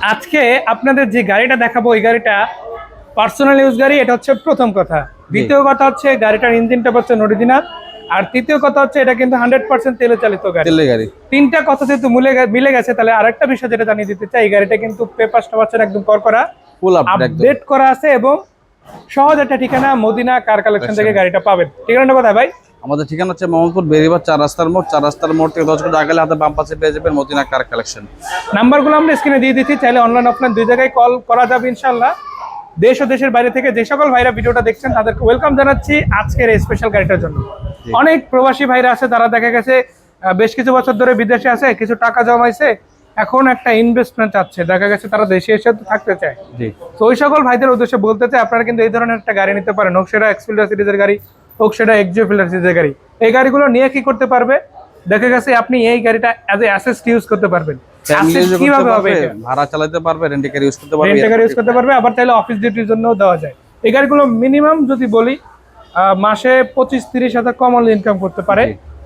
আজকে আপনাদের যে গাড়িটা দেখাবো এই গাড়িটা পার্সোনাল ইউজ গাড়ি, এটা হচ্ছে প্রথম কথা। দ্বিতীয় কথা হচ্ছে গাড়িটার ইঞ্জিনটা হচ্ছে অরিজিনাল। আর তৃতীয় কথা হচ্ছে এটা কিন্তু 100% তেলে চালিত গাড়ি। তিনটা কথা যেহেতু মিলে গেছে, তাহলে আরেকটা বিষয় যেটা জানিয়ে দিতে চাই, এই গাড়িটা কিন্তু পেপারসটা পাচ্ছেন একদম করকরা, ফুল আপডেট করা আছে এবং সহজ একটা ঠিকানা মদিনা কার কালেকশন থেকে গাড়িটা পাবেন। ঠিকানাটা কোথায় ভাই? আমাদের ঠিকানা হচ্ছে মোহাম্মদপুর বেরিবাদ 4 রাস্তার মোড়। 4 রাস্তার মোড় থেকে 10 মিনিট আগে হাতে বাম পাশে পেয়ে যাবেন মদিনা কার কালেকশন। নাম্বারগুলো আমরা স্ক্রিনে দিয়ে দিচ্ছি, চাইলে অনলাইন অফলাইন দুই জায়গায় কল করা যাবে ইনশাআল্লাহ। দেশ ও দেশের বাইরে থেকে যে সকল ভাইরা ভিডিওটা দেখছেন তাদেরকে ওয়েলকাম জানাচ্ছি আজকের এই স্পেশাল গাড়িটার জন্য। অনেক প্রবাসী ভাইরা আছে, তারা দেখা গেছে বেশ কিছু বছর ধরে বিদেশে আছে, কিছু টাকা জমাইছে, এখন একটা ইনভেস্টমেন্ট চাচ্ছে, দেখা গেছে তারা দেশে এসে থাকতে চায়। তো ওই সকল ভাইদের উদ্দেশ্যে বলতে চাই, আপনারা কিন্তু এই ধরনের একটা গাড়ি নিতে পারেন, হোক সেটা এক্সফিল্ডার সিরিজের গাড়ি, হোক সেটা এক্সিও ফিল্ডার সিরিজের গাড়ি। এই গাড়িগুলো নিয়ে কি করতে পারবে, দেখা গেছে আপনি এই গাড়িটা অ্যাজ এ অ্যাসেস্ট ইউজ করতে পারবেন। কিভাবে হবে? ভাড়া চালাতে পারবে, রেন্টে গাড়ি ইউজ করতে পারবে, রেন্টে গাড়ি ইউজ করতে পারবে, আবার চাইলে অফিস ডিউটির জন্যও দেওয়া যায়। এই গাড়িগুলো মিনিমাম যদি বলি মাসে 25-30 হাজার কম ইনকাম করতে পারে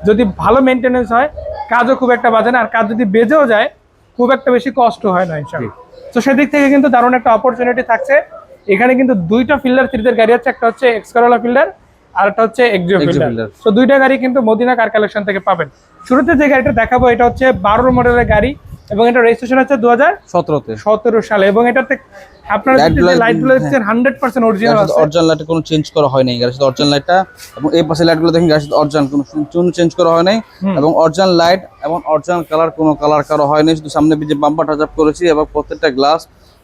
যদি ভালো মেনটেনেন্স হয়, কাজও খুব একটা বাজে না, আর কাজ যদি বেজেও যায় খুব একটা বেশি কষ্ট হয় না ইনশাআল্লাহ। তো সেদিক থেকে কিন্তু দারুণ একটা অপরচুনিটি থাকছে। এখানে কিন্তু দুইটা ফিল্ডার সিরিজের গাড়ি আছে, একটা হচ্ছে এক্স করোলা ফিল্ডার আর একটা হচ্ছে এক্সিও ফিল্ডার। তো দুইটা গাড়ি কিন্তু মদিনা কার কালেকশন থেকে পাবেন। শুরুতে যে গাড়িটা দেখাবো এটা হচ্ছে 12 মডেলের গাড়ি এবং এটা রেজিস্ট্রেশন হচ্ছে 2017 সালে, এবং এটাতে আপনারা যে লাইটগুলো দেখছেন 100% অরিজিনাল আছে। অরিজিনাল লাইট কোনো চেঞ্জ করা হয় নাই গাড়ির সাথে, অরিজিনাল লাইটটা এবং এই পাশে লাইটগুলো দেখেন গাড়ির সাথে অরিজিনাল কোনো চেঞ্জ করা হয় নাই, এবং অরিজিনাল লাইট এবং অরিজিনাল কালার কোনো কালার করা হয় নাই, শুধু সামনে যে বাম্পার টাচ আপ করেছি এবং প্রত্যেকটা গ্লাস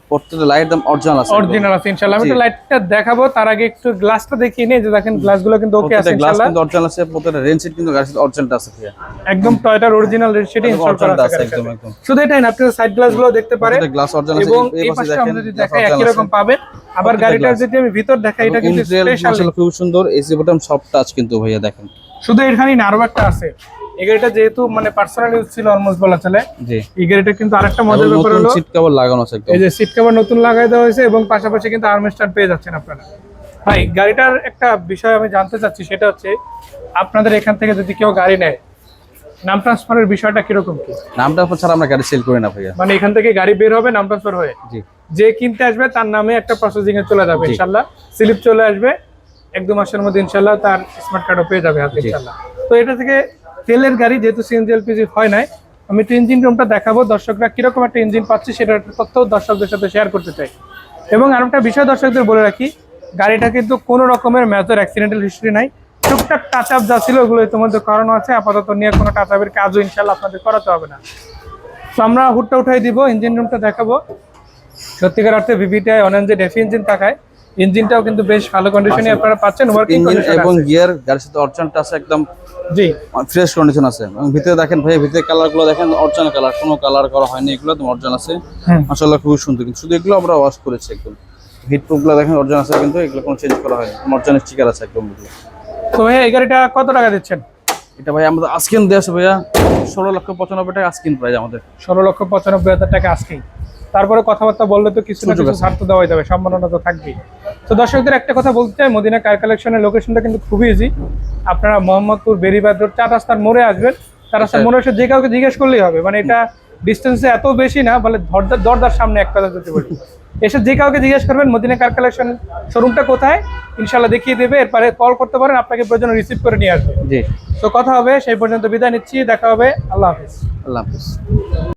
প্রত্যেকটা লাইট একদম অরিজিনাল আছে ইনশাআল্লাহ। আমি তো লাইটটা দেখাবো, তার আগে একটু গ্লাসটা দেখিয়ে নিই, যে দেখেন গ্লাসগুলো কিন্তু ওকে আছে ইনশাআল্লাহ, কিন্তু অরিজিনাল আছে, প্রত্যেকটা রেন সিট কিন্তু গাড়ির সাথে অরিজিনালটা আছে, একদম টয়োটার অরিজিনাল রেন সিট ইনস্টল করা আছে একদম। শুধু এটাই না, আপনি সাইড গ্লাসগুলো দেখতে পারেন, গ্লাস অরিজিনাল আছে, এবং এই পাশে আমরা যদি দেখাই একই রকম পাবেন। আবার গাড়িটার যদি আমি ভিতর দেখাই, এটা কিন্তু স্পেশাল খুব সুন্দর, এসি বাটন সফট টাচ কিন্তু ভাইয়া দেখেন। শুধু এখানেই না, আরো একটা আছে। এই গাড়িটা যেহেতু মানে পার্সোনাল ইউজ ছিল অলমোস্ট বলা চলে, এই গাড়িটা কিন্তু আরেকটা মজার ব্যাপার হলো সিট কভার লাগানো আছে, এই যে সিট কভার নতুন লাগাই দেওয়া হয়েছে, এবং পাশাপাশি কিন্তু আর্মরেস্ট পেয়ে যাচ্ছেন আপনারা। ভাই গাড়িটার একটা বিষয় আমি জানতে চাচ্ছি, সেটা হচ্ছে আপনাদের এখান থেকে যদি কেউ গাড়ি নেয়, নাম ট্রান্সফারের বিষয়টা কিরকম কি? নাম ট্রান্সফার ছাড়া আমরা গাড়ি সেল করি না ভাইয়া। মানে এখান থেকে গাড়ি বের হবে, নাম ট্রান্সফার হয়ে যে কিনতে আসবে তার নামে একটা প্রসেসিং এ চলে যাবে ইনশাআল্লাহ, স্লিপ চলে আসবে 1-2 মাসের মধ্যে ইনশাআল্লাহ, তার স্মার্ট কার্ডও পেয়ে যাবে হাতে ইনশাআল্লাহ। তো এটা থেকে তেলের গাড়ি যেহেতু সিএনজি এলপিজি হয় নাই, আমি একটু ইঞ্জিন রুমটা দেখাবো, দর্শকরা কিরকম একটা ইঞ্জিন পাচ্ছে সেটার তথ্য দর্শকদের সাথে শেয়ার করতে চাই। এবং আর একটা বিষয় দর্শকদের বলে রাখি, গাড়িটা কিন্তু কোনো রকমের মেজর অ্যাক্সিডেন্টাল হিস্ট্রি নাই, টুকটাক টাচ আপ যা ছিল ওগুলো ইতিমধ্যে করানো আছে, আপাতত নিয়ে কোনো টাচ আপের কাজও ইনশাআল্লাহ আপনাদের করাতে হবে না। তো আমরা হুডটা উঠাই দিব, ইঞ্জিন রুমটা দেখাবো। সত্যিকার অর্থে ভিভিটিআই 1NZ এফ ইঞ্জিন থাকায় ইঞ্জিনটাও কিন্তু বেশ ভালো কন্ডিশনে আপনারা পাচ্ছেন, ওয়ার্কিং কন্ডিশন এবং গিয়ার গাড়ির সাথে অরিজিনালটা আছে একদম ফ্রেশ কন্ডিশন আছে। এবং ভিতরে দেখেন ভাই, ভিতরে কালারগুলো দেখেন অরিজিনাল কালার, কোনো কালার করা হয়নি, এগুলো একদম অরিজিনাল আছে মাশাআল্লাহ, খুব সুন্দর। কিন্তু শুধু এগুলো আমরা ওয়াশ করেছি একদম, হিট প্রুফগুলো দেখেন অরিজিনাল আছে, কিন্তু এগুলো কোনো চেঞ্জ করা হয়নি, অরিজিনাল স্টিকার আছে একদম। তো ভাই এই গাড়িটা কত টাকা দিচ্ছেন? এটা ভাই আমাদের আজকিন দেয়া আছে ভাইয়া 16,95,000 টাকা আজকিন প্রাইস আমাদের, 16,95,000 টাকা আজকেই। তারপরে কথাবার্তা বললে তো কিছু না কিছু ছাড় তো দেওয়াই যাবে, সম্মাননা তো থাকবেই। তো দর্শকদের একটা কথা বলতে চাই, মদিনা কার কালেকশনের লোকেশনটা কিন্তু খুবই ইজি। আপনারা মোহাম্মদপুর বেরিবাদ রোড 4 রাস্তার মোড়ে আসবেন, 4 রাস্তার মোড়ে এসে যে কাউকে জিজ্ঞেস করলেই হবে, মানে এটা ডিস্টেন্সে এত বেশি না, বলে দরদার সামনে এক কথা যদি বলি, এসে যে কাউকে জিজ্ঞেস করবেন মদিনা কার কালেকশন শোরুমটা কোথায়, ইনশাআল্লাহ দেখিয়ে দেবে। এরপরে কল করতে পারেন, আপনাকে প্রয়োজন রিসিভ করে নিয়ে আসবে। তো কথা হবে, সেই পর্যন্ত বিদায় নিচ্ছি, দেখা হবে, আল্লাহ হাফেজ।